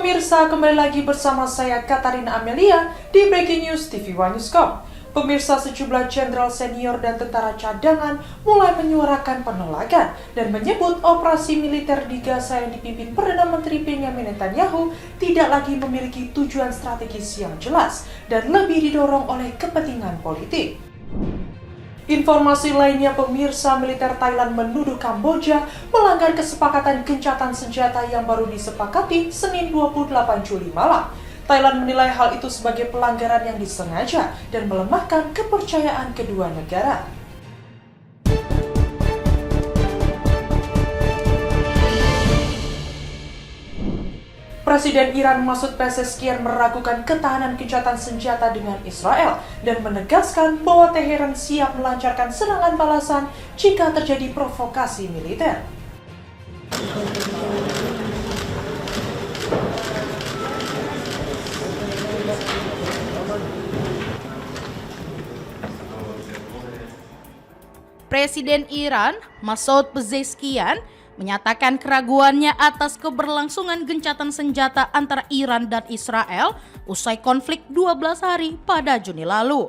Pemirsa, kembali lagi bersama saya Katarina Amelia di Breaking News TV One Newscom. Pemirsa, sejumlah jenderal senior dan tentara cadangan mulai menyuarakan penolakan dan menyebut operasi militer di Gaza yang dipimpin Perdana Menteri Benjamin Netanyahu tidak lagi memiliki tujuan strategis yang jelas dan lebih didorong oleh kepentingan politik. Informasi lainnya, pemirsa, militer Thailand menuduh Kamboja melanggar kesepakatan gencatan senjata yang baru disepakati Senin 28 Juli malam. Thailand menilai hal itu sebagai pelanggaran yang disengaja dan melemahkan kepercayaan kedua negara. Presiden Iran Masoud Pezeshkian meragukan ketahanan gencatan senjata dengan Israel dan menegaskan bahwa Teheran siap melancarkan serangan balasan jika terjadi provokasi militer. Presiden Iran Masoud Pezeshkian menyatakan keraguannya atas keberlangsungan gencatan senjata antara Iran dan Israel usai konflik 12 hari pada Juni lalu.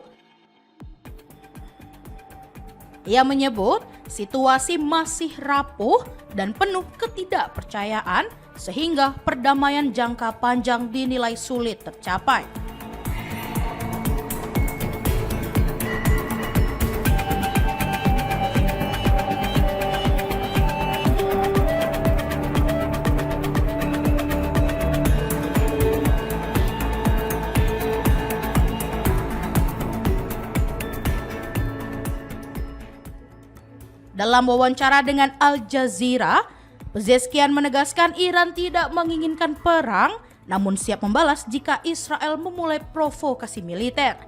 Ia menyebut situasi masih rapuh dan penuh ketidakpercayaan sehingga perdamaian jangka panjang dinilai sulit tercapai. Dalam wawancara dengan Al Jazeera, Pezeshkian menegaskan Iran tidak menginginkan perang, namun siap membalas jika Israel memulai provokasi militer.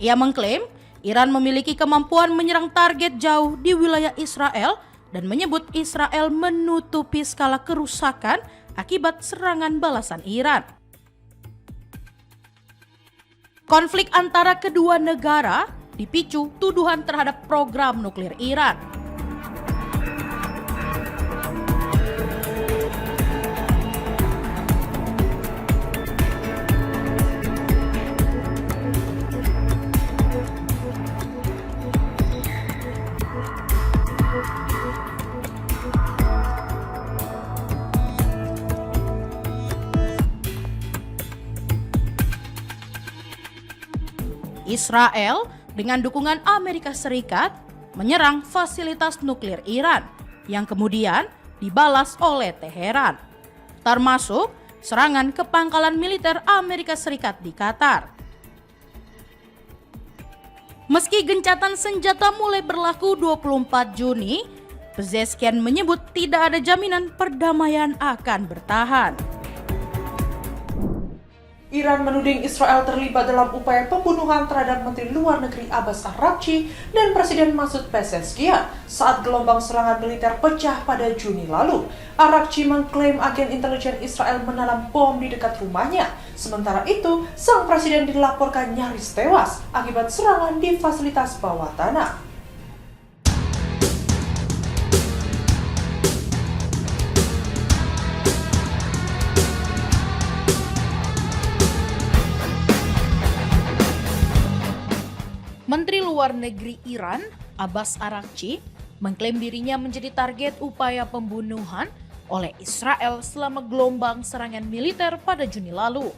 Ia mengklaim Iran memiliki kemampuan menyerang target jauh di wilayah Israel dan menyebut Israel menutupi skala kerusakan akibat serangan balasan Iran. Konflik antara kedua negara dipicu tuduhan terhadap program nuklir Iran. Israel dengan dukungan Amerika Serikat menyerang fasilitas nuklir Iran yang kemudian dibalas oleh Teheran, termasuk serangan ke pangkalan militer Amerika Serikat di Qatar. Meski gencatan senjata mulai berlaku 24 Juni, Pezeshkian menyebut tidak ada jaminan perdamaian akan bertahan. Iran menuding Israel terlibat dalam upaya pembunuhan terhadap Menteri Luar Negeri Abbas Araghchi dan Presiden Masoud Pezeshkian saat gelombang serangan militer pecah pada Juni lalu. Araghchi mengklaim agen intelijen Israel menanam bom di dekat rumahnya. Sementara itu, sang presiden dilaporkan nyaris tewas akibat serangan di fasilitas bawah tanah. Menteri Luar Negeri Iran, Abbas Araghchi, mengklaim dirinya menjadi target upaya pembunuhan oleh Israel selama gelombang serangan militer pada Juni lalu.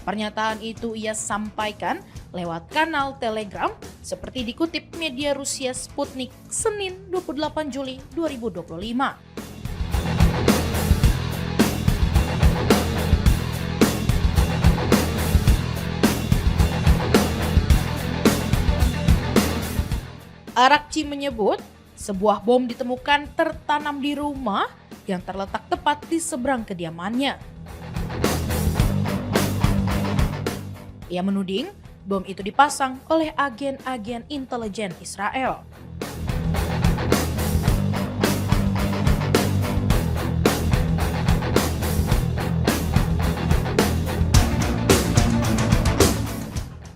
Pernyataan itu ia sampaikan lewat kanal Telegram seperti dikutip media Rusia Sputnik Senin 28 Juli 2025. Araghchi menyebut sebuah bom ditemukan tertanam di rumah yang terletak tepat di seberang kediamannya. Ia menuding bom itu dipasang oleh agen-agen intelijen Israel.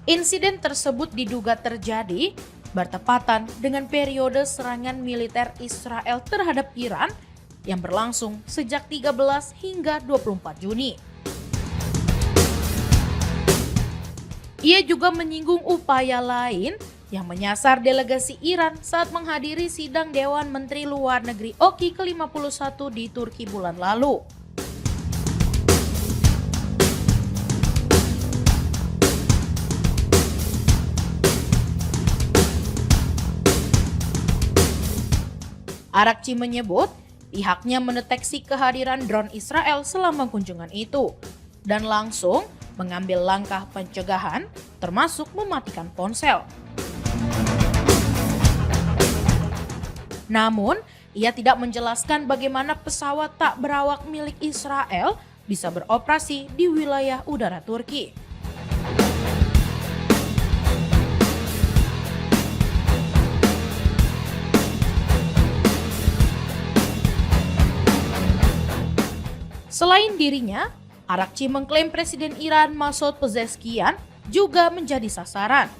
Insiden tersebut diduga terjadi bertepatan dengan periode serangan militer Israel terhadap Iran yang berlangsung sejak 13 hingga 24 Juni. Ia juga menyinggung upaya lain yang menyasar delegasi Iran saat menghadiri sidang Dewan Menteri Luar Negeri OKI ke-51 di Turki bulan lalu. Arakci menyebut pihaknya mendeteksi kehadiran drone Israel selama kunjungan itu dan langsung mengambil langkah pencegahan termasuk mematikan ponsel. Namun, ia tidak menjelaskan bagaimana pesawat tak berawak milik Israel bisa beroperasi di wilayah udara Turki. Selain dirinya, Arakci mengklaim Presiden Iran Masoud Pezeshkian juga menjadi sasaran.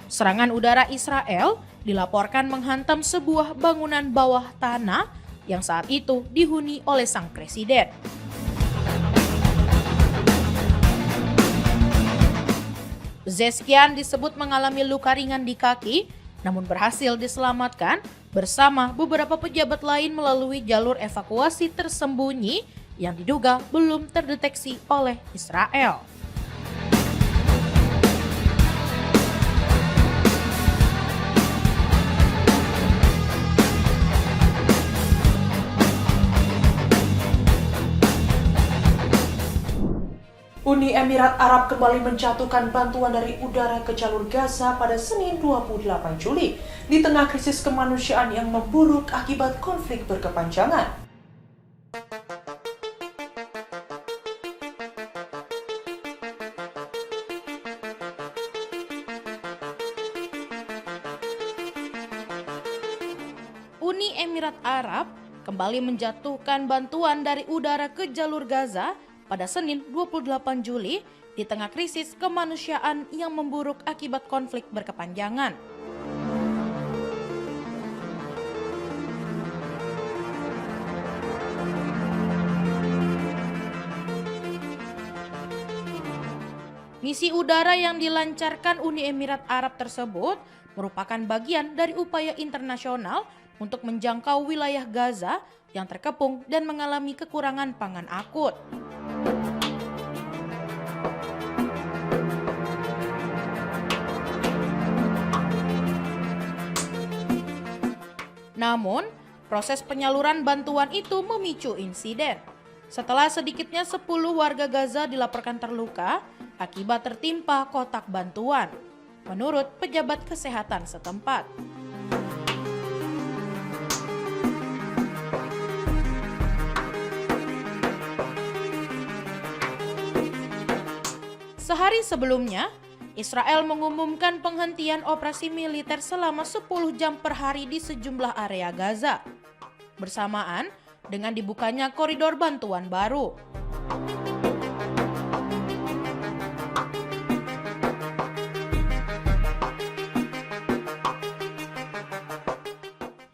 Serangan udara Israel dilaporkan menghantam sebuah bangunan bawah tanah yang saat itu dihuni oleh sang presiden. Pezeshkian disebut mengalami luka ringan di kaki, namun berhasil diselamatkan bersama beberapa pejabat lain melalui jalur evakuasi tersembunyi yang diduga belum terdeteksi oleh Israel. Uni Emirat Arab kembali menjatuhkan bantuan dari udara ke jalur Gaza pada Senin 28 Juli di tengah krisis kemanusiaan yang memburuk akibat konflik berkepanjangan. Uni Emirat Arab kembali menjatuhkan bantuan dari udara ke jalur Gaza pada Senin 28 Juli di tengah krisis kemanusiaan yang memburuk akibat konflik berkepanjangan. Misi udara yang dilancarkan Uni Emirat Arab tersebut merupakan bagian dari upaya internasional untuk menjangkau wilayah Gaza yang terkepung dan mengalami kekurangan pangan akut. Namun, proses penyaluran bantuan itu memicu insiden. Setelah sedikitnya 10 warga Gaza dilaporkan terluka akibat tertimpa kotak bantuan, menurut pejabat kesehatan setempat. Sehari sebelumnya, Israel mengumumkan penghentian operasi militer selama 10 jam per hari di sejumlah area Gaza, bersamaan dengan dibukanya koridor bantuan baru.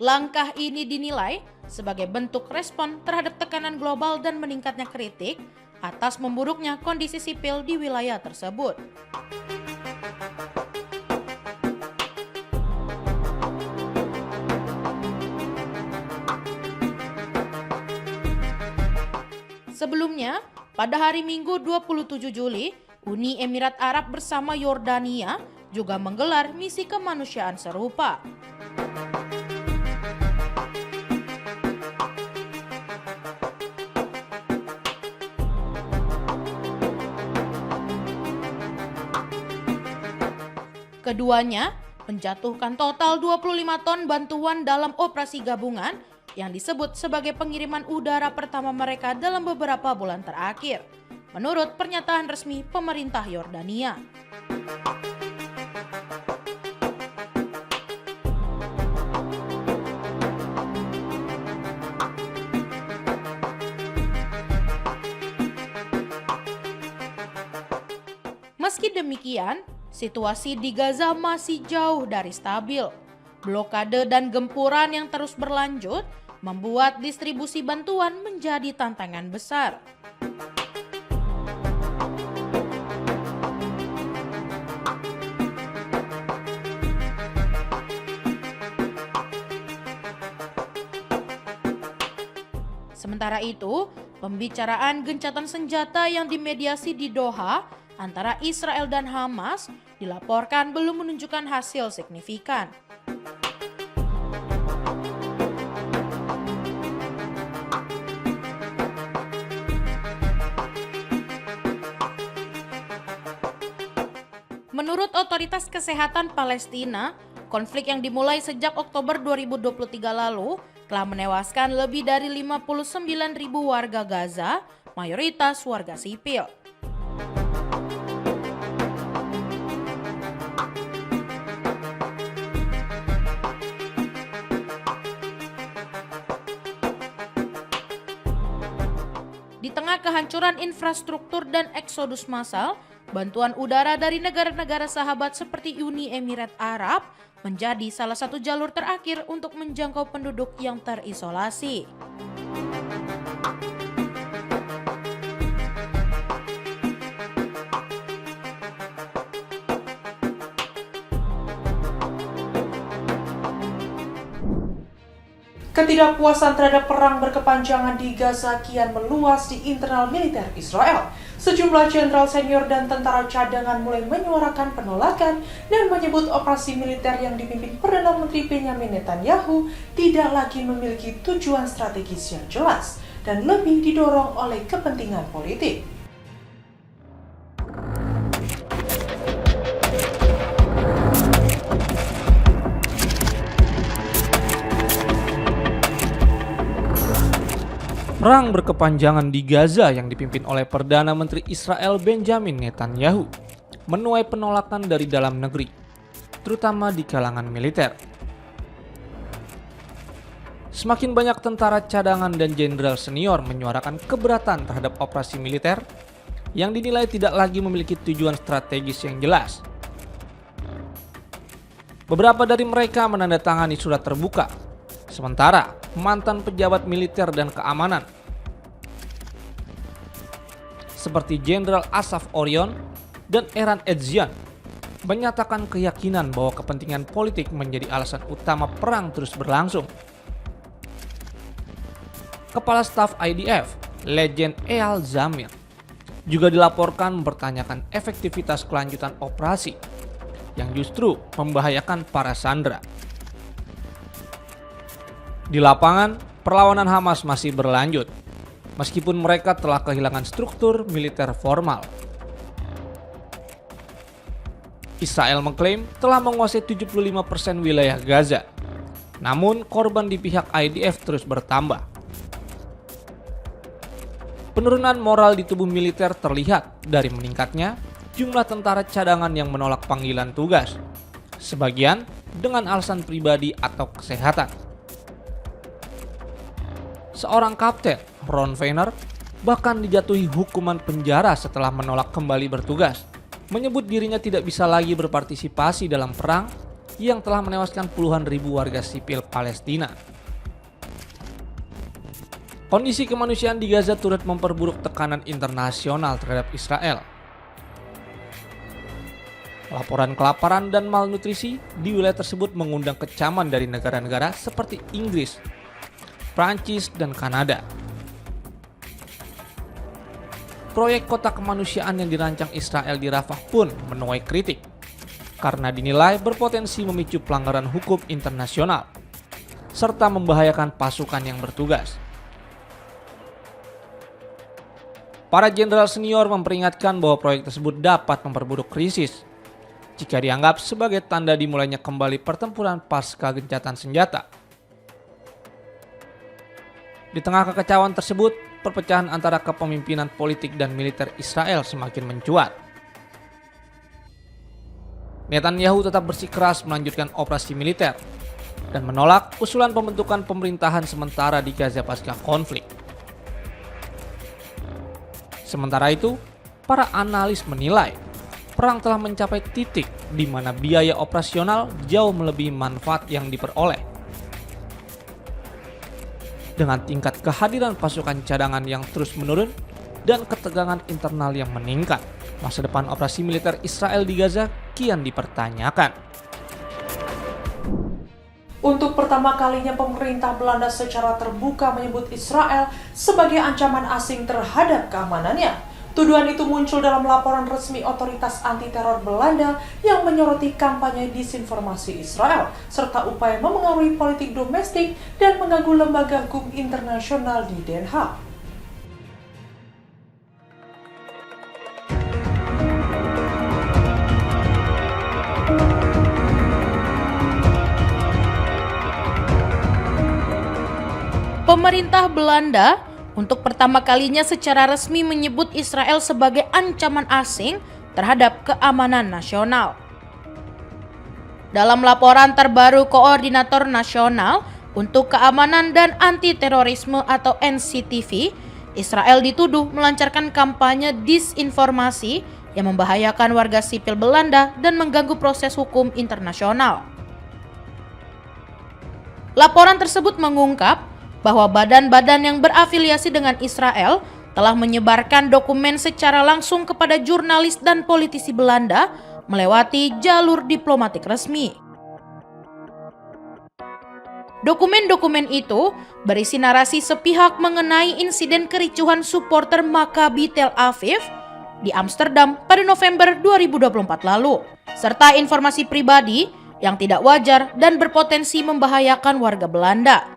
Langkah ini dinilai sebagai bentuk respon terhadap tekanan global dan meningkatnya kritik atas memburuknya kondisi sipil di wilayah tersebut. Sebelumnya, pada hari Minggu 27 Juli, Uni Emirat Arab bersama Yordania juga menggelar misi kemanusiaan serupa. Keduanya menjatuhkan total 25 ton bantuan dalam operasi gabungan yang disebut sebagai pengiriman udara pertama mereka dalam beberapa bulan terakhir, menurut pernyataan resmi pemerintah Yordania. Meski demikian, situasi di Gaza masih jauh dari stabil. Blokade dan gempuran yang terus berlanjut membuat distribusi bantuan menjadi tantangan besar. Sementara itu, pembicaraan gencatan senjata yang dimediasi di Doha antara Israel dan Hamas dilaporkan belum menunjukkan hasil signifikan. Menurut otoritas kesehatan Palestina, konflik yang dimulai sejak Oktober 2023 lalu telah menewaskan lebih dari 59.000 warga Gaza, mayoritas warga sipil. Di tengah kehancuran infrastruktur dan eksodus massal, bantuan udara dari negara-negara sahabat seperti Uni Emirat Arab menjadi salah satu jalur terakhir untuk menjangkau penduduk yang terisolasi. Ketidakpuasan terhadap perang berkepanjangan di Gaza kian meluas di internal militer Israel. Sejumlah jenderal senior dan tentara cadangan mulai menyuarakan penolakan dan menyebut operasi militer yang dipimpin Perdana Menteri Benjamin Netanyahu tidak lagi memiliki tujuan strategis yang jelas dan lebih didorong oleh kepentingan politik. Perang berkepanjangan di Gaza yang dipimpin oleh Perdana Menteri Israel Benjamin Netanyahu menuai penolakan dari dalam negeri, terutama di kalangan militer. Semakin banyak tentara cadangan dan jenderal senior menyuarakan keberatan terhadap operasi militer yang dinilai tidak lagi memiliki tujuan strategis yang jelas. Beberapa dari mereka menandatangani surat terbuka, sementara mantan pejabat militer dan keamanan seperti Jenderal Asaf Orion dan Eran Etzian menyatakan keyakinan bahwa kepentingan politik menjadi alasan utama perang terus berlangsung. Kepala Staf IDF, Legend Eyal Zamir, juga dilaporkan mempertanyakan efektivitas kelanjutan operasi yang justru membahayakan para sandera. Di lapangan, perlawanan Hamas masih berlanjut, meskipun mereka telah kehilangan struktur militer formal. Israel mengklaim telah menguasai 75% wilayah Gaza, namun korban di pihak IDF terus bertambah. Penurunan moral di tubuh militer terlihat dari meningkatnya jumlah tentara cadangan yang menolak panggilan tugas, sebagian dengan alasan pribadi atau kesehatan. Seorang kapten, Ron Feiner, bahkan dijatuhi hukuman penjara setelah menolak kembali bertugas, menyebut dirinya tidak bisa lagi berpartisipasi dalam perang yang telah menewaskan puluhan ribu warga sipil Palestina. Kondisi kemanusiaan di Gaza turut memperburuk tekanan internasional terhadap Israel. Laporan kelaparan dan malnutrisi di wilayah tersebut mengundang kecaman dari negara-negara seperti Inggris, Prancis, dan Kanada. Proyek kota kemanusiaan yang dirancang Israel di Rafah pun menuai kritik karena dinilai berpotensi memicu pelanggaran hukum internasional serta membahayakan pasukan yang bertugas. Para jenderal senior memperingatkan bahwa proyek tersebut dapat memperburuk krisis jika dianggap sebagai tanda dimulainya kembali pertempuran pasca gencatan senjata. Di tengah kekacauan tersebut, perpecahan antara kepemimpinan politik dan militer Israel semakin mencuat. Netanyahu tetap bersikeras melanjutkan operasi militer dan menolak usulan pembentukan pemerintahan sementara di Gaza pasca konflik. Sementara itu, para analis menilai perang telah mencapai titik di mana biaya operasional jauh melebihi manfaat yang diperoleh. Dengan tingkat kehadiran pasukan cadangan yang terus menurun dan ketegangan internal yang meningkat, masa depan operasi militer Israel di Gaza kian dipertanyakan. Untuk pertama kalinya pemerintah Belanda secara terbuka menyebut Israel sebagai ancaman asing terhadap keamanannya. Tuduhan itu muncul dalam laporan resmi otoritas anti-teror Belanda yang menyoroti kampanye disinformasi Israel, serta upaya memengaruhi politik domestik dan mengganggu lembaga hukum internasional di Den Haag. Pemerintah Belanda untuk pertama kalinya secara resmi menyebut Israel sebagai ancaman asing terhadap keamanan nasional. Dalam laporan terbaru Koordinator Nasional untuk Keamanan dan Anti-Terorisme atau NCTV, Israel dituduh melancarkan kampanye disinformasi yang membahayakan warga sipil Belanda dan mengganggu proses hukum internasional. Laporan tersebut mengungkap bahwa badan-badan yang berafiliasi dengan Israel telah menyebarkan dokumen secara langsung kepada jurnalis dan politisi Belanda melewati jalur diplomatik resmi. Dokumen-dokumen itu berisi narasi sepihak mengenai insiden kericuhan supporter Maccabi Tel Aviv di Amsterdam pada November 2024 lalu, serta informasi pribadi yang tidak wajar dan berpotensi membahayakan warga Belanda.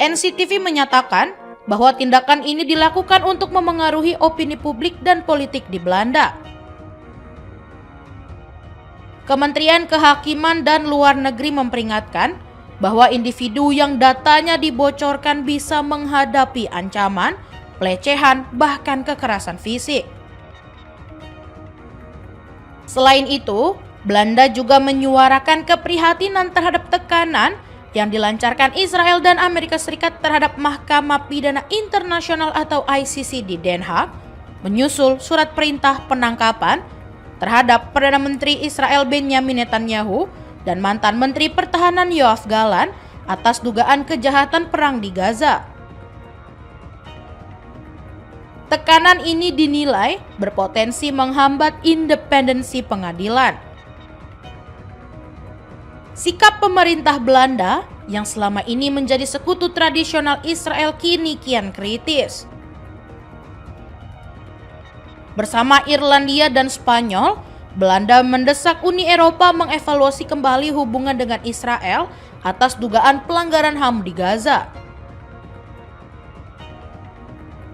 NCTV menyatakan bahwa tindakan ini dilakukan untuk memengaruhi opini publik dan politik di Belanda. Kementerian Kehakiman dan Luar Negeri memperingatkan bahwa individu yang datanya dibocorkan bisa menghadapi ancaman, pelecehan, bahkan kekerasan fisik. Selain itu, Belanda juga menyuarakan keprihatinan terhadap tekanan yang dilancarkan Israel dan Amerika Serikat terhadap Mahkamah Pidana Internasional atau ICC di Den Haag, menyusul surat perintah penangkapan terhadap Perdana Menteri Israel Benjamin Netanyahu dan mantan Menteri Pertahanan Yoav Gallant atas dugaan kejahatan perang di Gaza. Tekanan ini dinilai berpotensi menghambat independensi pengadilan. Sikap pemerintah Belanda yang selama ini menjadi sekutu tradisional Israel kini kian kritis. Bersama Irlandia dan Spanyol, Belanda mendesak Uni Eropa mengevaluasi kembali hubungan dengan Israel atas dugaan pelanggaran HAM di Gaza.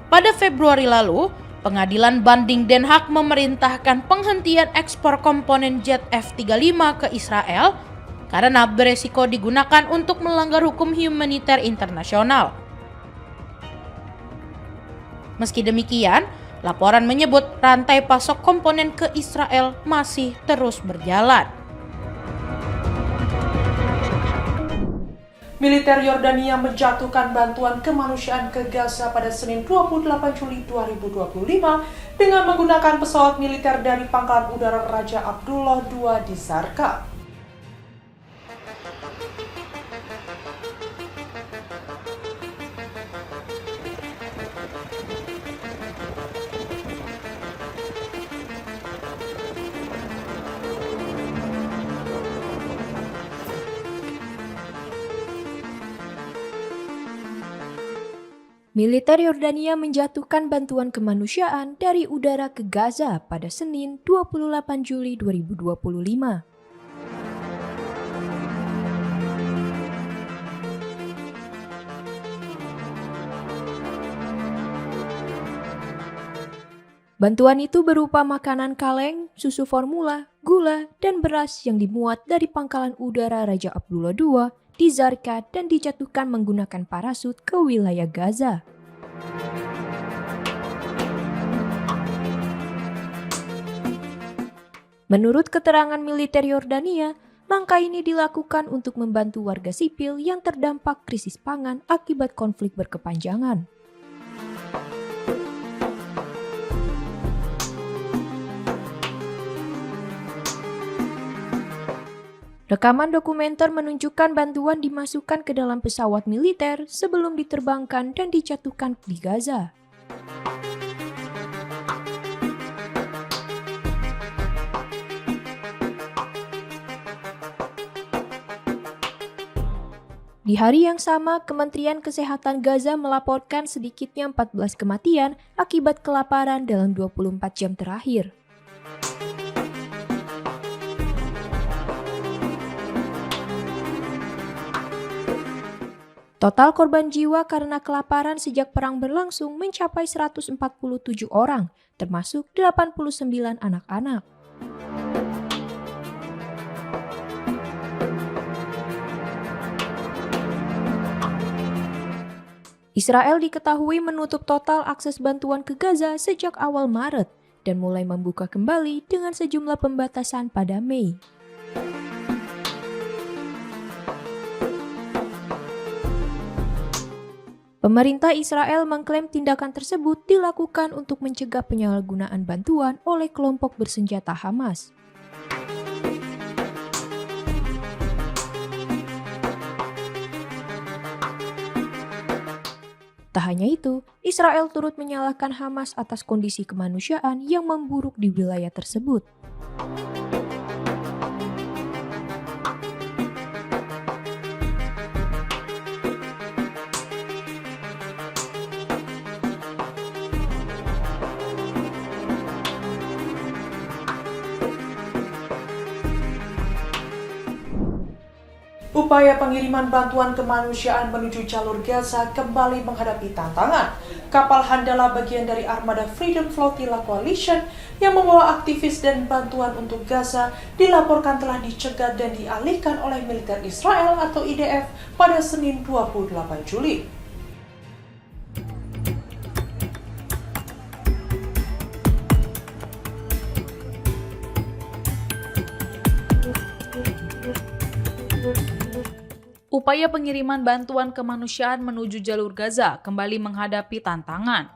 Pada Februari lalu, Pengadilan Banding Den Haag memerintahkan penghentian ekspor komponen jet F-35 ke Israel karena beresiko digunakan untuk melanggar hukum humaniter internasional. Meski demikian, laporan menyebut rantai pasok komponen ke Israel masih terus berjalan. Militer Yordania menjatuhkan bantuan kemanusiaan ke Gaza pada Senin 28 Juli 2025 dengan menggunakan pesawat militer dari Pangkalan Udara Raja Abdullah II di Zarqa. Militer Yordania menjatuhkan bantuan kemanusiaan dari udara ke Gaza pada Senin 28 Juli 2025. Bantuan itu berupa makanan kaleng, susu formula, gula, dan beras yang dimuat dari Pangkalan Udara Raja Abdullah II di Zarqa dan dijatuhkan menggunakan parasut ke wilayah Gaza. Menurut keterangan militer Yordania, langkah ini dilakukan untuk membantu warga sipil yang terdampak krisis pangan akibat konflik berkepanjangan. Rekaman dokumenter menunjukkan bantuan dimasukkan ke dalam pesawat militer sebelum diterbangkan dan dijatuhkan di Gaza. Di hari yang sama, Kementerian Kesehatan Gaza melaporkan sedikitnya 14 kematian akibat kelaparan dalam 24 jam terakhir. Total korban jiwa karena kelaparan sejak perang berlangsung mencapai 147 orang, termasuk 89 anak-anak. Israel diketahui menutup total akses bantuan ke Gaza sejak awal Maret dan mulai membuka kembali dengan sejumlah pembatasan pada Mei. Pemerintah Israel mengklaim tindakan tersebut dilakukan untuk mencegah penyalahgunaan bantuan oleh kelompok bersenjata Hamas. Tak hanya itu, Israel turut menyalahkan Hamas atas kondisi kemanusiaan yang memburuk di wilayah tersebut. Upaya pengiriman bantuan kemanusiaan menuju jalur Gaza kembali menghadapi tantangan. Kapal Handala bagian dari armada Freedom Flotilla Coalition yang membawa aktivis dan bantuan untuk Gaza dilaporkan telah dicegat dan dialihkan oleh militer Israel atau IDF pada Senin 28 Juli. Upaya pengiriman bantuan kemanusiaan menuju jalur Gaza kembali menghadapi tantangan.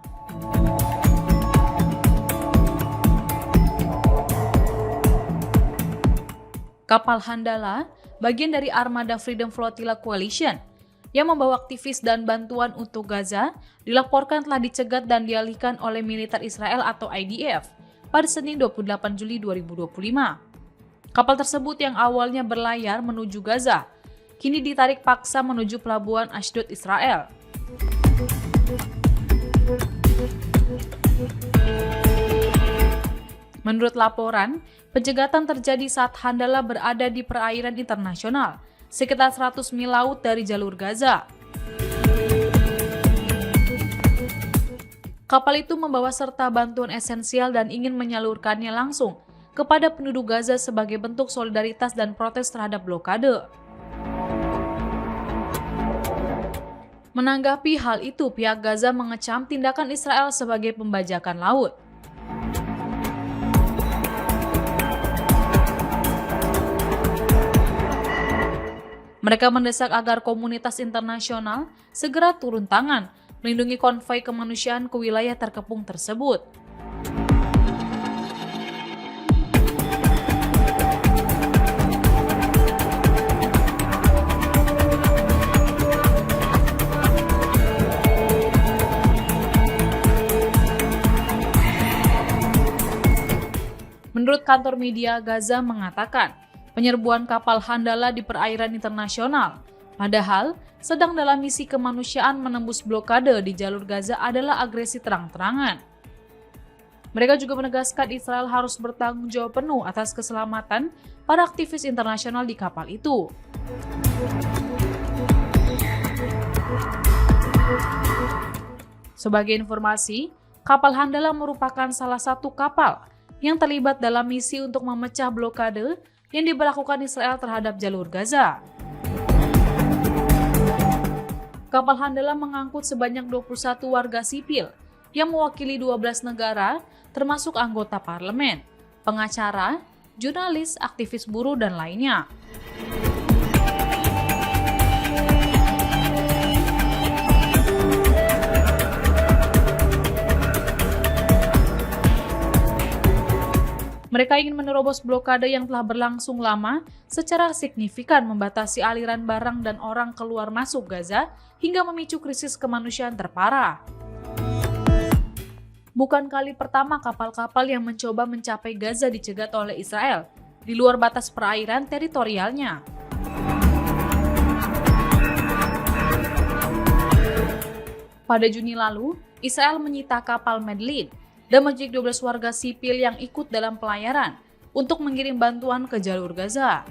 Kapal Handala, bagian dari armada Freedom Flotilla Coalition, yang membawa aktivis dan bantuan untuk Gaza, dilaporkan telah dicegat dan dialihkan oleh militer Israel atau IDF pada Senin 28 Juli 2025. Kapal tersebut yang awalnya berlayar menuju Gaza, kini ditarik paksa menuju pelabuhan Ashdod, Israel. Menurut laporan, penjegatan terjadi saat Handala berada di perairan internasional, sekitar 100 mil laut dari jalur Gaza. Kapal itu membawa serta bantuan esensial dan ingin menyalurkannya langsung kepada penduduk Gaza sebagai bentuk solidaritas dan protes terhadap blokade. Menanggapi hal itu, pihak Gaza mengecam tindakan Israel sebagai pembajakan laut. Mereka mendesak agar komunitas internasional segera turun tangan, melindungi konvoi kemanusiaan ke wilayah terkepung tersebut. Menurut kantor media Gaza mengatakan, penyerbuan kapal Handala di perairan internasional, padahal sedang dalam misi kemanusiaan menembus blokade di jalur Gaza adalah agresi terang-terangan. Mereka juga menegaskan Israel harus bertanggung jawab penuh atas keselamatan para aktivis internasional di kapal itu. Sebagai informasi, kapal Handala merupakan salah satu kapal yang terlibat dalam misi untuk memecah blokade yang diberlakukan Israel terhadap jalur Gaza. Kapal Handala mengangkut sebanyak 21 warga sipil yang mewakili 12 negara, termasuk anggota parlemen, pengacara, jurnalis, aktivis buruh, dan lainnya. Mereka ingin menerobos blokade yang telah berlangsung lama secara signifikan membatasi aliran barang dan orang keluar masuk Gaza hingga memicu krisis kemanusiaan terparah. Bukan kali pertama kapal-kapal yang mencoba mencapai Gaza dicegat oleh Israel di luar batas perairan teritorialnya. Pada Juni lalu, Israel menyita kapal Medlin dan menjadi 12 warga sipil yang ikut dalam pelayaran untuk mengirim bantuan ke jalur Gaza.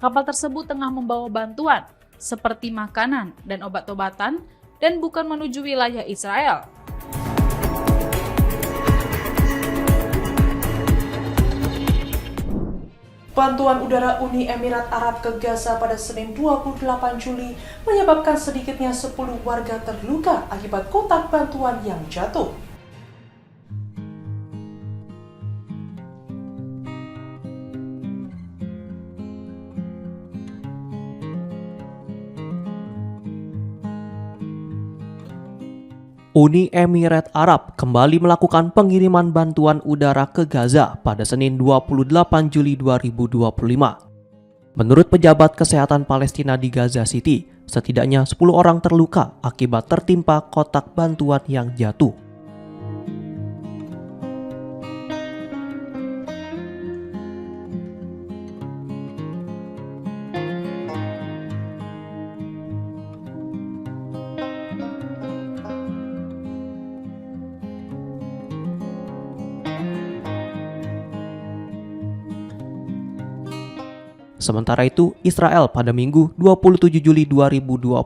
Kapal tersebut tengah membawa bantuan seperti makanan dan obat-obatan dan bukan menuju wilayah Israel. Bantuan udara Uni Emirat Arab ke Gaza pada Senin 28 Juli menyebabkan sedikitnya 10 warga terluka akibat kotak bantuan yang jatuh. Uni Emirat Arab kembali melakukan pengiriman bantuan udara ke Gaza pada Senin 28 Juli 2025. Menurut pejabat kesehatan Palestina di Gaza City, setidaknya 10 orang terluka akibat tertimpa kotak bantuan yang jatuh. Sementara itu, Israel pada Minggu 27 Juli 2025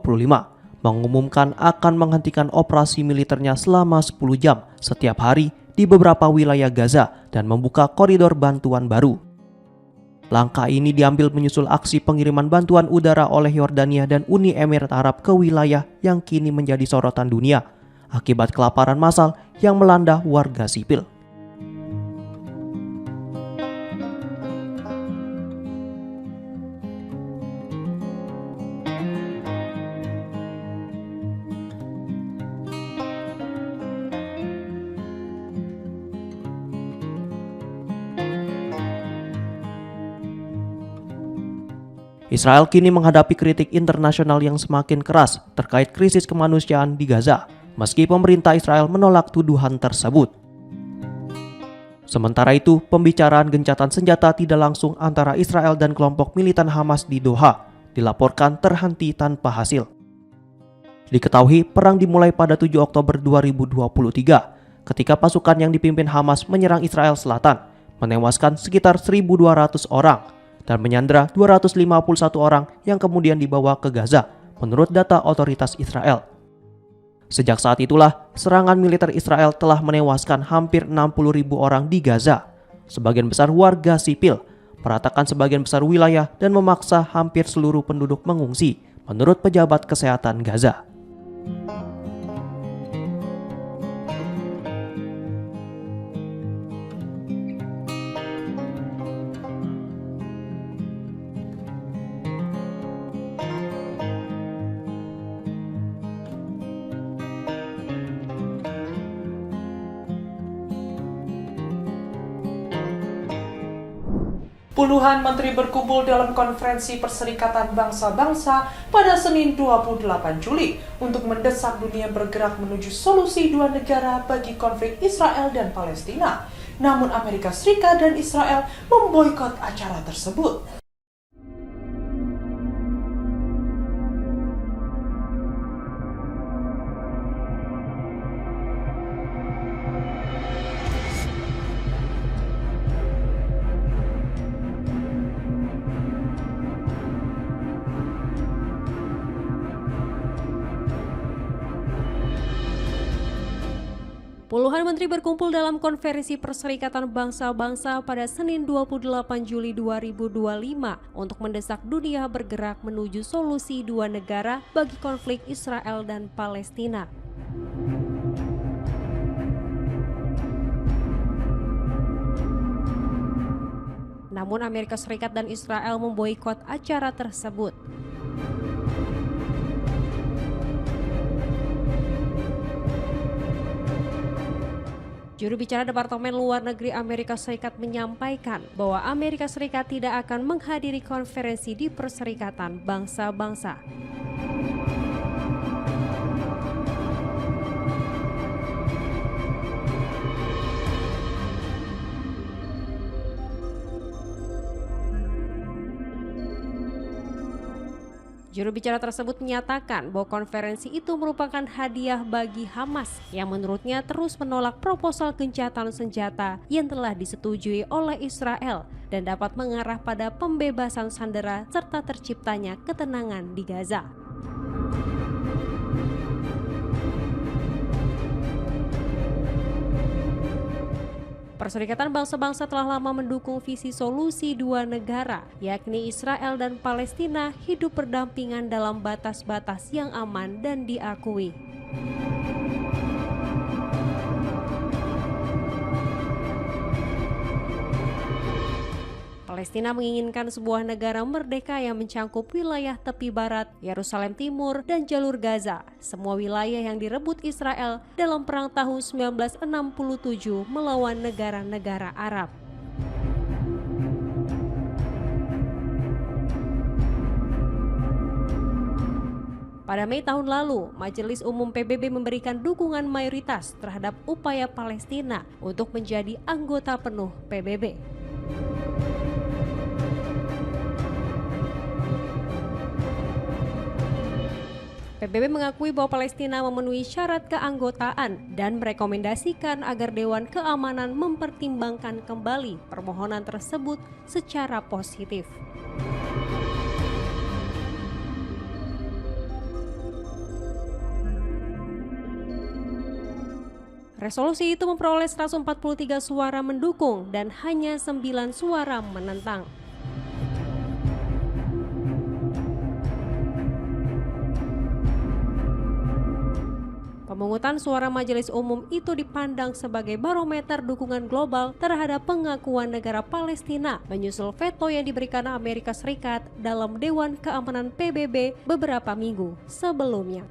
mengumumkan akan menghentikan operasi militernya selama 10 jam setiap hari di beberapa wilayah Gaza dan membuka koridor bantuan baru. Langkah ini diambil menyusul aksi pengiriman bantuan udara oleh Yordania dan Uni Emirat Arab ke wilayah yang kini menjadi sorotan dunia akibat kelaparan massal yang melanda warga sipil. Israel kini menghadapi kritik internasional yang semakin keras terkait krisis kemanusiaan di Gaza, meski pemerintah Israel menolak tuduhan tersebut. Sementara itu, pembicaraan gencatan senjata tidak langsung antara Israel dan kelompok militan Hamas di Doha dilaporkan terhenti tanpa hasil. Diketahui perang dimulai pada 7 Oktober 2023 ketika pasukan yang dipimpin Hamas menyerang Israel Selatan, menewaskan sekitar 1.200 orang dan menyandra 251 orang yang kemudian dibawa ke Gaza, menurut data otoritas Israel. Sejak saat itulah, serangan militer Israel telah menewaskan hampir 60.000 orang di Gaza, sebagian besar warga sipil, meratakan sebagian besar wilayah dan memaksa hampir seluruh penduduk mengungsi, menurut pejabat kesehatan Gaza. Puluhan menteri berkumpul dalam konferensi Perserikatan Bangsa-Bangsa pada Senin 28 Juli untuk mendesak dunia bergerak menuju solusi dua negara bagi konflik Israel dan Palestina. Namun Amerika Serikat dan Israel memboikot acara tersebut. Puluhan menteri berkumpul dalam konferensi Perserikatan Bangsa-Bangsa pada Senin 28 Juli 2025 untuk mendesak dunia bergerak menuju solusi dua negara bagi konflik Israel dan Palestina. Namun Amerika Serikat dan Israel memboikot acara tersebut. Juru bicara Departemen Luar Negeri Amerika Serikat menyampaikan bahwa Amerika Serikat tidak akan menghadiri konferensi di Perserikatan Bangsa-Bangsa. Juru bicara tersebut menyatakan bahwa konferensi itu merupakan hadiah bagi Hamas yang menurutnya terus menolak proposal gencatan senjata yang telah disetujui oleh Israel dan dapat mengarah pada pembebasan sandera serta terciptanya ketenangan di Gaza. Perserikatan Bangsa-Bangsa telah lama mendukung visi solusi dua negara, yakni Israel dan Palestina hidup berdampingan dalam batas-batas yang aman dan diakui. Palestina menginginkan sebuah negara merdeka yang mencangkup wilayah tepi barat, Yerusalem Timur, dan jalur Gaza, semua wilayah yang direbut Israel dalam Perang tahun 1967 melawan negara-negara Arab. Pada Mei tahun lalu, Majelis Umum PBB memberikan dukungan mayoritas terhadap upaya Palestina untuk menjadi anggota penuh PBB. PBB mengakui bahwa Palestina memenuhi syarat keanggotaan dan merekomendasikan agar Dewan Keamanan mempertimbangkan kembali permohonan tersebut secara positif. Resolusi itu memperoleh 143 suara mendukung dan hanya 9 suara menentang. Pemungutan suara Majelis Umum itu dipandang sebagai barometer dukungan global terhadap pengakuan negara Palestina menyusul veto yang diberikan Amerika Serikat dalam Dewan Keamanan PBB beberapa minggu sebelumnya.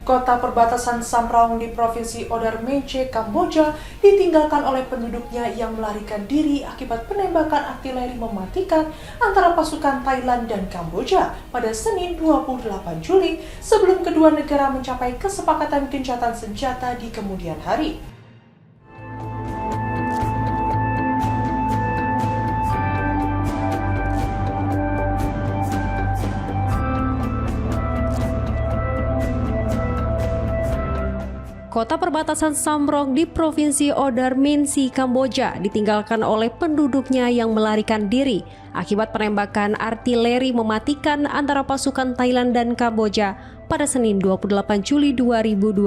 Kota perbatasan Samraong di Provinsi Odar Mece, Kamboja ditinggalkan oleh penduduknya yang melarikan diri akibat penembakan artileri mematikan antara pasukan Thailand dan Kamboja pada Senin 28 Juli sebelum kedua negara mencapai kesepakatan gencatan senjata di kemudian hari. Kota perbatasan Samrong di Provinsi Odar Mece, Kamboja ditinggalkan oleh penduduknya yang melarikan diri akibat penembakan artileri mematikan antara pasukan Thailand dan Kamboja pada Senin 28 Juli 2025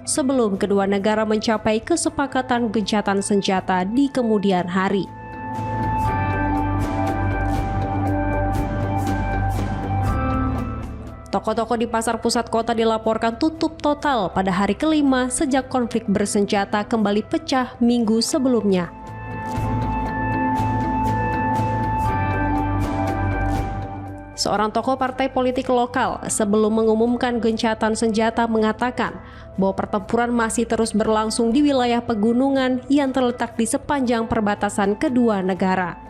sebelum kedua negara mencapai kesepakatan gencatan senjata di kemudian hari. Toko-toko di pasar pusat kota dilaporkan tutup total pada hari kelima sejak konflik bersenjata kembali pecah minggu sebelumnya. Seorang tokoh partai politik lokal sebelum mengumumkan gencatan senjata mengatakan bahwa pertempuran masih terus berlangsung di wilayah pegunungan yang terletak di sepanjang perbatasan kedua negara.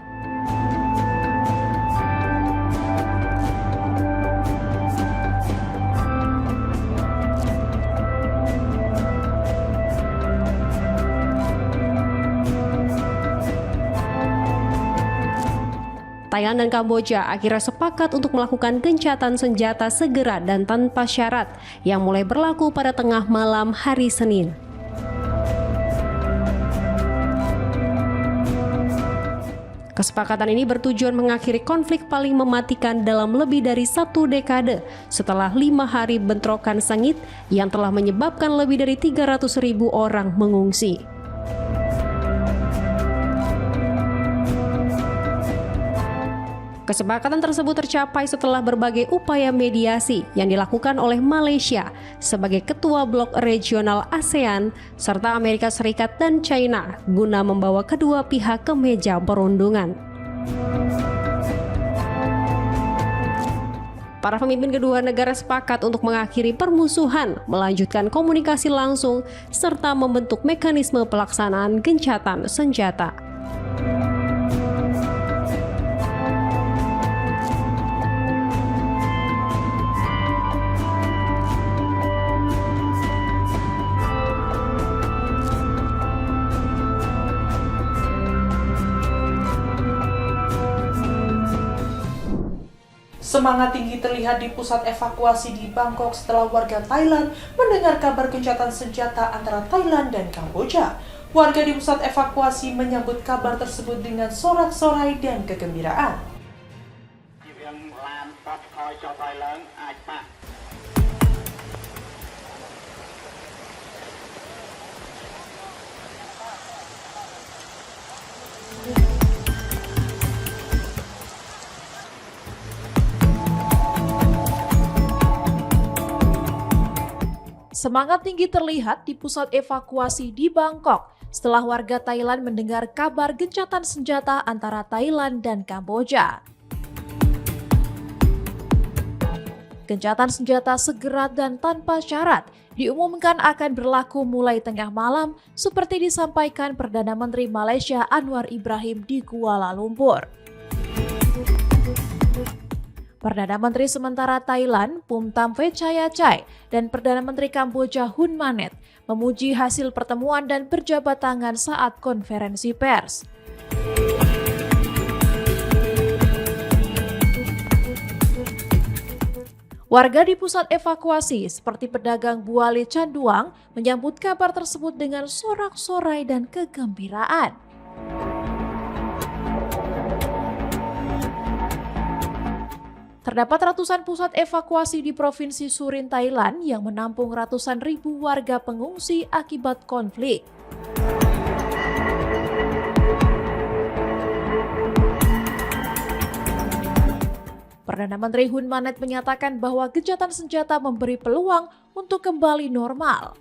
Thailand dan Kamboja akhirnya sepakat untuk melakukan gencatan senjata segera dan tanpa syarat yang mulai berlaku pada tengah malam hari Senin. Kesepakatan ini bertujuan mengakhiri konflik paling mematikan dalam lebih dari 1 dekade setelah 5 hari bentrokan sengit yang telah menyebabkan lebih dari 300.000 orang mengungsi. Kesepakatan tersebut tercapai setelah berbagai upaya mediasi yang dilakukan oleh Malaysia sebagai ketua blok regional ASEAN serta Amerika Serikat dan China guna membawa kedua pihak ke meja perundungan. Para pemimpin kedua negara sepakat untuk mengakhiri permusuhan, melanjutkan komunikasi langsung, serta membentuk mekanisme pelaksanaan gencatan senjata. Semangat tinggi terlihat di pusat evakuasi di Bangkok setelah warga Thailand mendengar kabar gencatan senjata antara Thailand dan Kamboja. Warga di pusat evakuasi menyambut kabar tersebut dengan sorak-sorai dan kegembiraan. Semangat tinggi terlihat di pusat evakuasi di Bangkok setelah warga Thailand mendengar kabar gencatan senjata antara Thailand dan Kamboja. Gencatan senjata segera dan tanpa syarat diumumkan akan berlaku mulai tengah malam seperti disampaikan Perdana Menteri Malaysia Anwar Ibrahim di Kuala Lumpur. Perdana Menteri sementara Thailand, Phumtham Vechayachai, dan Perdana Menteri Kamboja Hun Manet memuji hasil pertemuan dan berjabat tangan saat konferensi pers. Warga di pusat evakuasi seperti pedagang Buale Canduang menyambut kabar tersebut dengan sorak-sorai dan kegembiraan. Terdapat ratusan pusat evakuasi di Provinsi Surin, Thailand yang menampung ratusan ribu warga pengungsi akibat konflik. Perdana Menteri Hun Manet menyatakan bahwa gencatan senjata memberi peluang untuk kembali normal.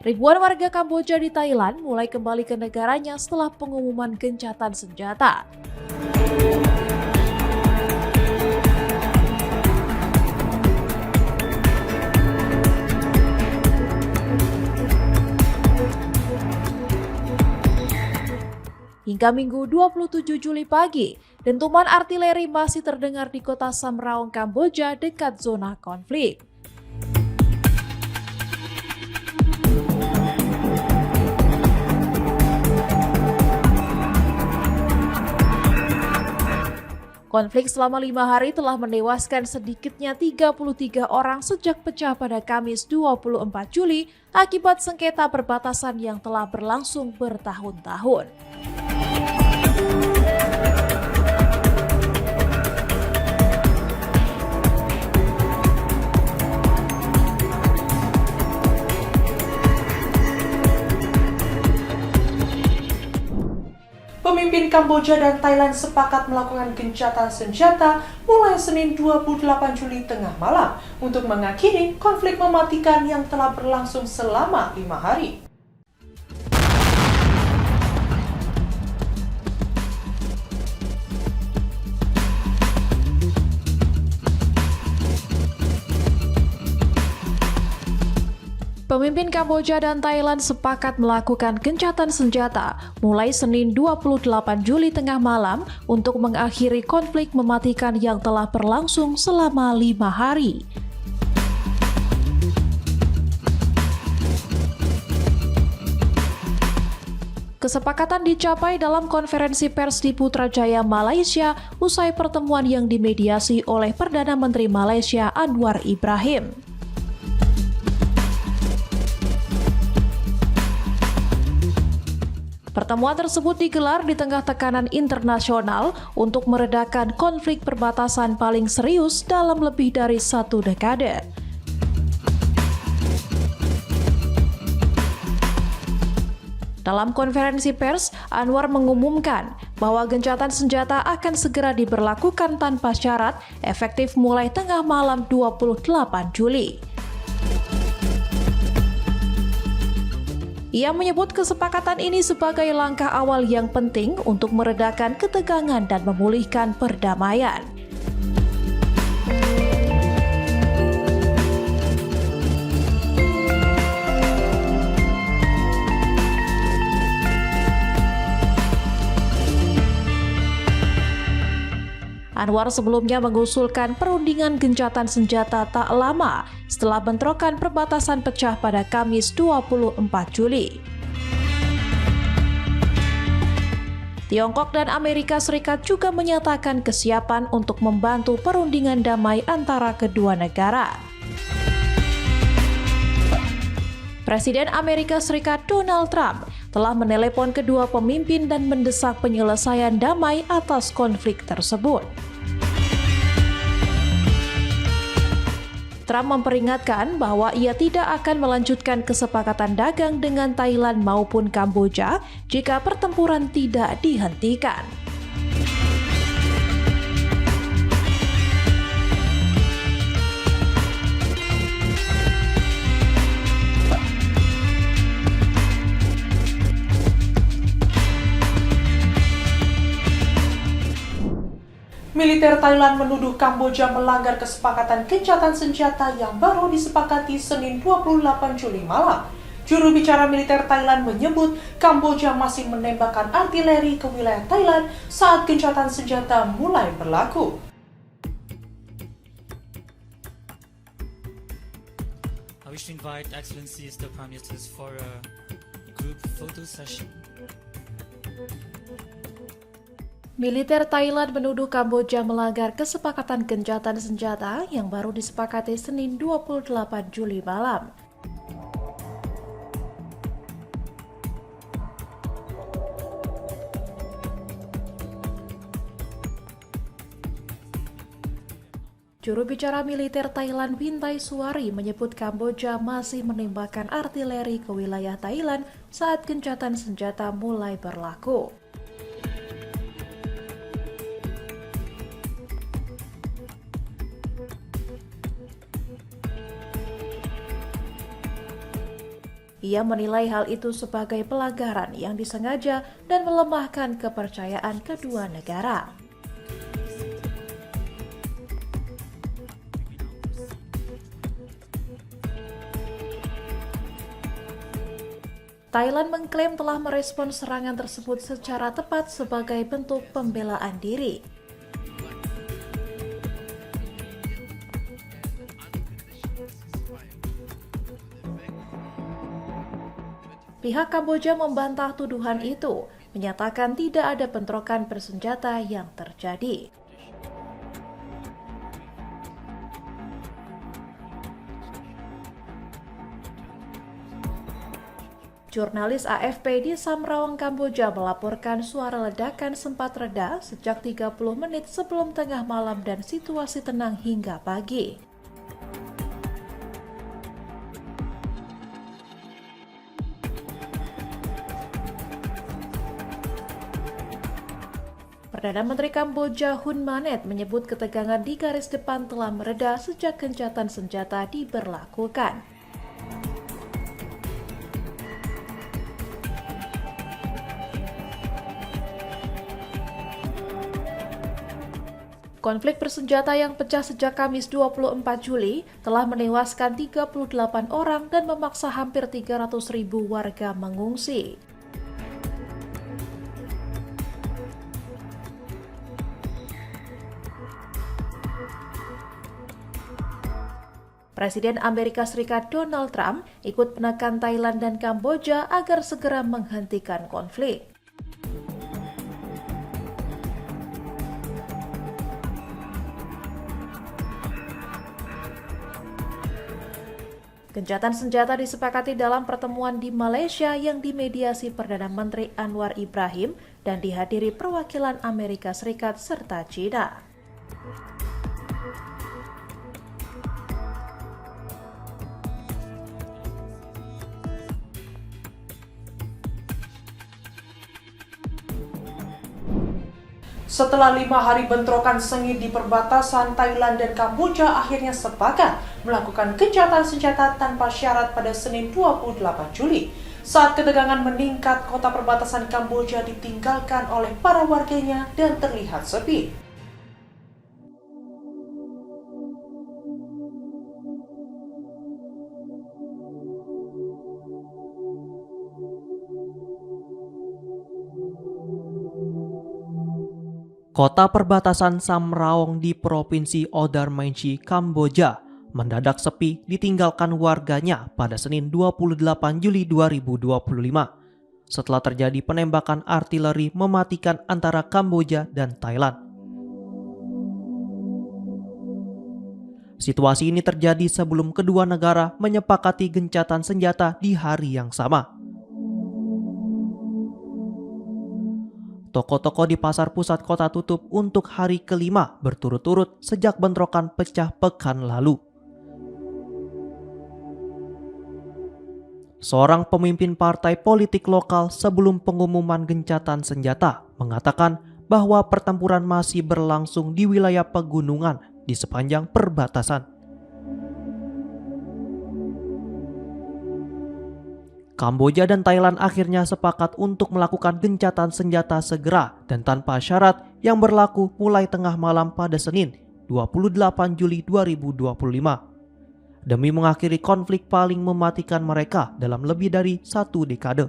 Ribuan warga Kamboja di Thailand mulai kembali ke negaranya setelah pengumuman gencatan senjata. Hingga Minggu 27 Juli pagi, dentuman artileri masih terdengar di kota Samraong, Kamboja dekat zona konflik. Konflik selama 5 hari telah menewaskan sedikitnya 33 orang sejak pecah pada Kamis 24 Juli akibat sengketa perbatasan yang telah berlangsung bertahun-tahun. Pemimpin Kamboja dan Thailand sepakat melakukan gencatan senjata mulai Senin 28 Juli tengah malam untuk mengakhiri konflik mematikan yang telah berlangsung selama 5 hari. Pemimpin Kamboja dan Thailand sepakat melakukan gencatan senjata mulai Senin 28 Juli tengah malam untuk mengakhiri konflik mematikan yang telah berlangsung selama 5 hari. Kesepakatan dicapai dalam konferensi pers di Putrajaya, Malaysia usai pertemuan yang dimediasi oleh Perdana Menteri Malaysia Anwar Ibrahim. Pertemuan tersebut digelar di tengah tekanan internasional untuk meredakan konflik perbatasan paling serius dalam lebih dari 1 dekade. Dalam konferensi pers, Anwar mengumumkan bahwa gencatan senjata akan segera diberlakukan tanpa syarat, efektif mulai tengah malam 28 Juli. Ia menyebut kesepakatan ini sebagai langkah awal yang penting untuk meredakan ketegangan dan memulihkan perdamaian. Anwar sebelumnya mengusulkan perundingan gencatan senjata tak lama setelah bentrokan perbatasan pecah pada Kamis 24 Juli. Tiongkok dan Amerika Serikat juga menyatakan kesiapan untuk membantu perundingan damai antara kedua negara. Presiden Amerika Serikat Donald Trump telah menelepon kedua pemimpin dan mendesak penyelesaian damai atas konflik tersebut. Trump memperingatkan bahwa ia tidak akan melanjutkan kesepakatan dagang dengan Thailand maupun Kamboja jika pertempuran tidak dihentikan. Militer Thailand menuduh Kamboja melanggar kesepakatan gencatan senjata yang baru disepakati Senin 28 Juli malam. Juru bicara militer Thailand menyebut Kamboja masih menembakkan artileri ke wilayah Thailand saat gencatan senjata mulai berlaku. I wish to invite Excellencies the Prime Ministers for a group photo session. Militer Thailand menuduh Kamboja melanggar kesepakatan gencatan senjata yang baru disepakati Senin 28 Juli malam. Juru bicara militer Thailand Wintai Suari menyebut Kamboja masih menembakkan artileri ke wilayah Thailand saat gencatan senjata mulai berlaku. Ia menilai hal itu sebagai pelanggaran yang disengaja dan melemahkan kepercayaan kedua negara. Thailand mengklaim telah merespon serangan tersebut secara tepat sebagai bentuk pembelaan diri. Pihak Kamboja membantah tuduhan itu, menyatakan tidak ada bentrokan bersenjata yang terjadi. Jurnalis AFP di Samrawang, Kamboja melaporkan suara ledakan sempat reda sejak 30 menit sebelum tengah malam dan situasi tenang hingga pagi. Perdana Menteri Kamboja Hun Manet menyebut ketegangan di garis depan telah mereda sejak gencatan senjata diberlakukan. Konflik bersenjata yang pecah sejak Kamis 24 Juli telah menewaskan 38 orang dan memaksa hampir 300.000 warga mengungsi. Presiden Amerika Serikat Donald Trump ikut menekan Thailand dan Kamboja agar segera menghentikan konflik. Gencatan senjata disepakati dalam pertemuan di Malaysia yang dimediasi Perdana Menteri Anwar Ibrahim dan dihadiri perwakilan Amerika Serikat serta China. Setelah 5 hari bentrokan sengit di perbatasan Thailand dan Kamboja akhirnya sepakat melakukan gencatan senjata tanpa syarat pada Senin 28 Juli. Saat ketegangan meningkat, kota perbatasan Kamboja ditinggalkan oleh para warganya dan terlihat sepi. Kota perbatasan Sam Raong di Provinsi Odar Mainchi, Kamboja mendadak sepi ditinggalkan warganya pada Senin 28 Juli 2025 setelah terjadi penembakan artileri mematikan antara Kamboja dan Thailand. Situasi ini terjadi sebelum kedua negara menyepakati gencatan senjata di hari yang sama. Toko-toko di pasar pusat kota tutup untuk hari kelima berturut-turut sejak bentrokan pecah pekan lalu. Seorang pemimpin partai politik lokal sebelum pengumuman gencatan senjata mengatakan bahwa pertempuran masih berlangsung di wilayah pegunungan di sepanjang perbatasan. Kamboja dan Thailand akhirnya sepakat untuk melakukan gencatan senjata segera dan tanpa syarat yang berlaku mulai tengah malam pada Senin 28 Juli 2025 demi mengakhiri konflik paling mematikan mereka dalam lebih dari 1 dekade.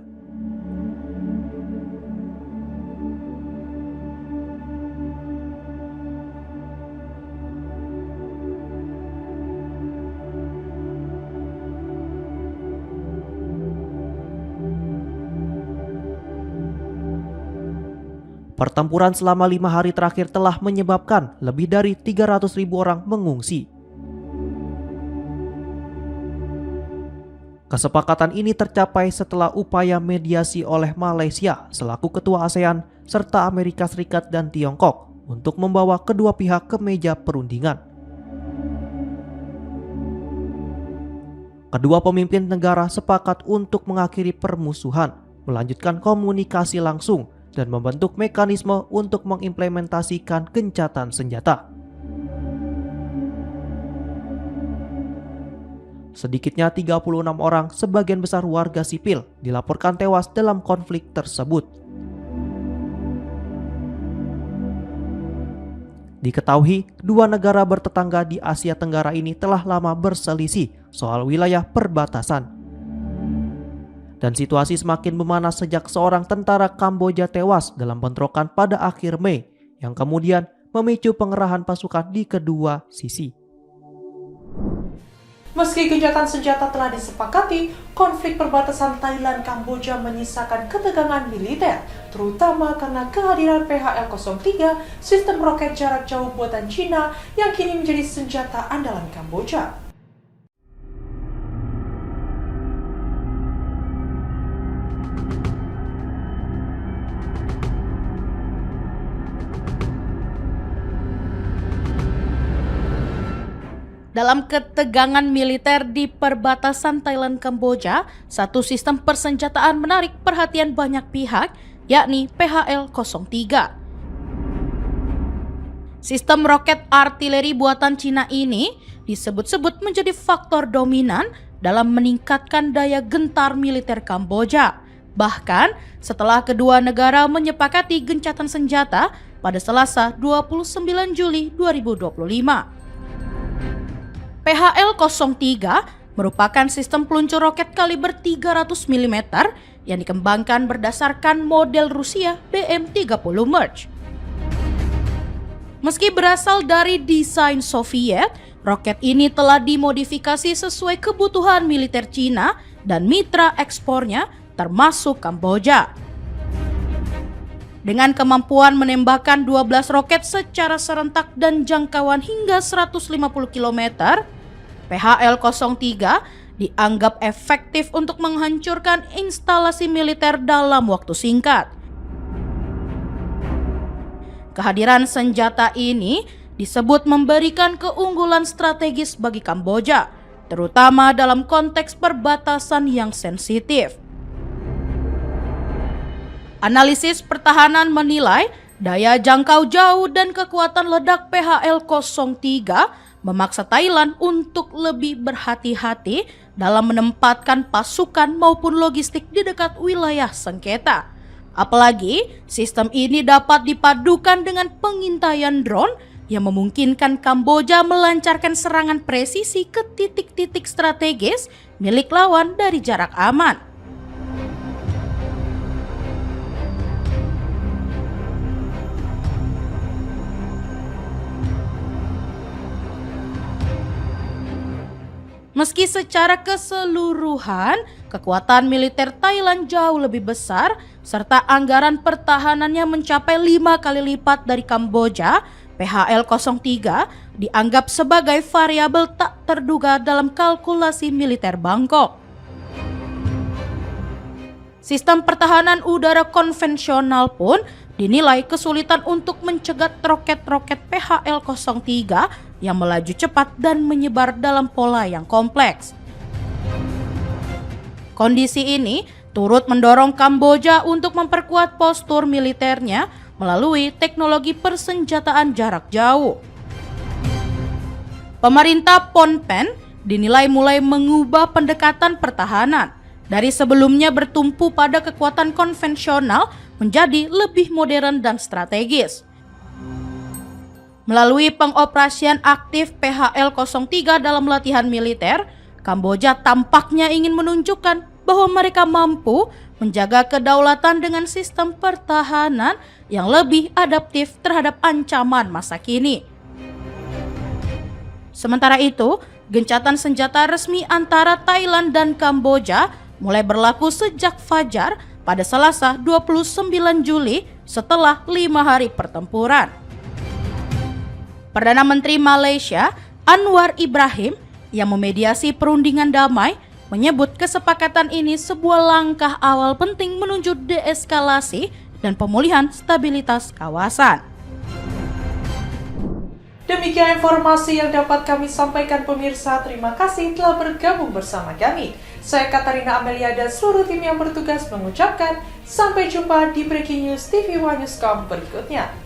Pertempuran selama 5 hari terakhir telah menyebabkan lebih dari 300.000 orang mengungsi. Kesepakatan ini tercapai setelah upaya mediasi oleh Malaysia selaku ketua ASEAN serta Amerika Serikat dan Tiongkok untuk membawa kedua pihak ke meja perundingan. Kedua pemimpin negara sepakat untuk mengakhiri permusuhan, melanjutkan komunikasi langsung, dan membentuk mekanisme untuk mengimplementasikan gencatan senjata. Sedikitnya 36 orang, sebagian besar warga sipil, dilaporkan tewas dalam konflik tersebut. Diketahui, dua negara bertetangga di Asia Tenggara ini telah lama berselisih soal wilayah perbatasan. Dan situasi semakin memanas sejak seorang tentara Kamboja tewas dalam bentrokan pada akhir Mei yang kemudian memicu pengerahan pasukan di kedua sisi. Meski gencatan senjata telah disepakati, konflik perbatasan Thailand-Kamboja menyisakan ketegangan militer, terutama karena kehadiran PHL-03, sistem roket jarak jauh buatan Cina yang kini menjadi senjata andalan Kamboja. Dalam ketegangan militer di perbatasan Thailand-Kamboja, satu sistem persenjataan menarik perhatian banyak pihak, yakni PHL-03. Sistem roket artileri buatan Cina ini disebut-sebut menjadi faktor dominan dalam meningkatkan daya gentar militer Kamboja. Bahkan, setelah kedua negara menyepakati gencatan senjata, pada Selasa 29 Juli 2025. PHL-03 merupakan sistem peluncur roket kaliber 300 mm yang dikembangkan berdasarkan model Rusia BM-30 Merch. Meski berasal dari desain Soviet, roket ini telah dimodifikasi sesuai kebutuhan militer Cina dan mitra ekspornya termasuk Kamboja. Dengan kemampuan menembakkan 12 roket secara serentak dan jangkauan hingga 150 km, PHL-03 dianggap efektif untuk menghancurkan instalasi militer dalam waktu singkat. Kehadiran senjata ini disebut memberikan keunggulan strategis bagi Kamboja, terutama dalam konteks perbatasan yang sensitif. Analisis pertahanan menilai daya jangkau jauh dan kekuatan ledak PHL-03 memaksa Thailand untuk lebih berhati-hati dalam menempatkan pasukan maupun logistik di dekat wilayah sengketa. Apalagi sistem ini dapat dipadukan dengan pengintaian drone yang memungkinkan Kamboja melancarkan serangan presisi ke titik-titik strategis milik lawan dari jarak aman. Meski secara keseluruhan kekuatan militer Thailand jauh lebih besar serta anggaran pertahanannya mencapai 5 kali lipat dari Kamboja, PHL-03 dianggap sebagai variabel tak terduga dalam kalkulasi militer Bangkok. Sistem pertahanan udara konvensional pun dinilai kesulitan untuk mencegat roket-roket PHL-03 yang melaju cepat dan menyebar dalam pola yang kompleks. Kondisi ini turut mendorong Kamboja untuk memperkuat postur militernya melalui teknologi persenjataan jarak jauh. Pemerintah Phnom Penh dinilai mulai mengubah pendekatan pertahanan dari sebelumnya bertumpu pada kekuatan konvensional menjadi lebih modern dan strategis. Melalui pengoperasian aktif PHL-03 dalam latihan militer, Kamboja tampaknya ingin menunjukkan bahwa mereka mampu menjaga kedaulatan dengan sistem pertahanan yang lebih adaptif terhadap ancaman masa kini. Sementara itu, gencatan senjata resmi antara Thailand dan Kamboja mulai berlaku sejak fajar pada Selasa 29 Juli setelah 5 hari pertempuran. Perdana Menteri Malaysia Anwar Ibrahim yang memediasi perundingan damai menyebut kesepakatan ini sebuah langkah awal penting menuju deeskalasi dan pemulihan stabilitas kawasan. Demikian informasi yang dapat kami sampaikan pemirsa. Terima kasih telah bergabung bersama kami. Saya Katarina Amelia dan seluruh tim yang bertugas mengucapkan sampai jumpa di Breaking News TV One Newscom berikutnya.